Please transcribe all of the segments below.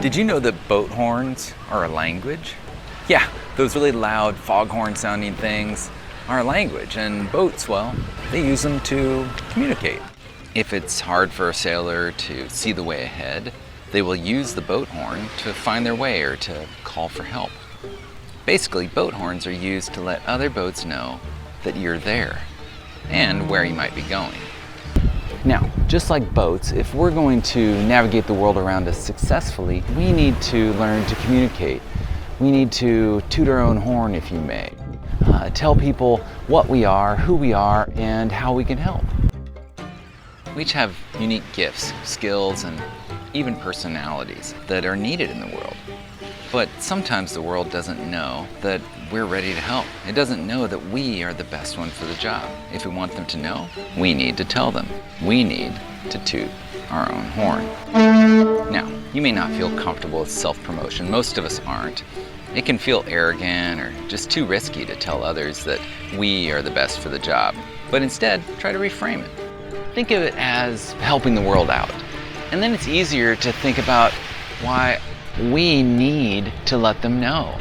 Did you know that boat horns are a language? Yeah, those really loud foghorn sounding things are a language, and boats, well, they use them to communicate. If it's hard for a sailor to see the way ahead, they will use the boat horn to find their way or to call for help. Basically, boat horns are used to let other boats know that you're there and where you might be going. Now, just like boats, if we're going to navigate the world around us successfully, we need to learn to communicate. We need to toot our own horn, if you may. Tell people what we are, who we are, and how we can help. We each have unique gifts, skills, and even personalities that are needed in the world. But sometimes the world doesn't know that we're ready to help. It doesn't know that we are the best one for the job. If we want them to know, we need to tell them. We need to toot our own horn. Now, you may not feel comfortable with self-promotion. Most of us aren't. It can feel arrogant or just too risky to tell others that we are the best for the job. But instead, try to reframe it. Think of it as helping the world out. And then it's easier to think about why we need to let them know.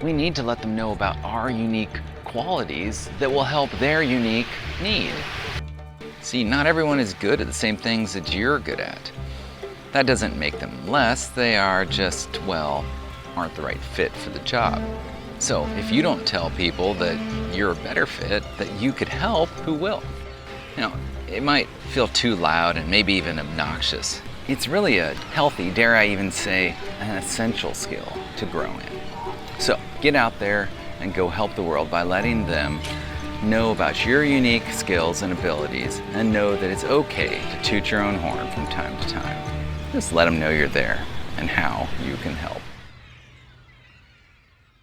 We need to let them know about our unique qualities that will help their unique need. See, not everyone is good at the same things that you're good at. That doesn't make them less, they are just, well, aren't the right fit for the job. So if you don't tell people that you're a better fit, that you could help, who will? Now, it might feel too loud and maybe even obnoxious. It's really a healthy, dare I even say, an essential skill to grow in. So get out there and go help the world by letting them know about your unique skills and abilities, and know that it's okay to toot your own horn from time to time. Just let them know you're there and how you can help.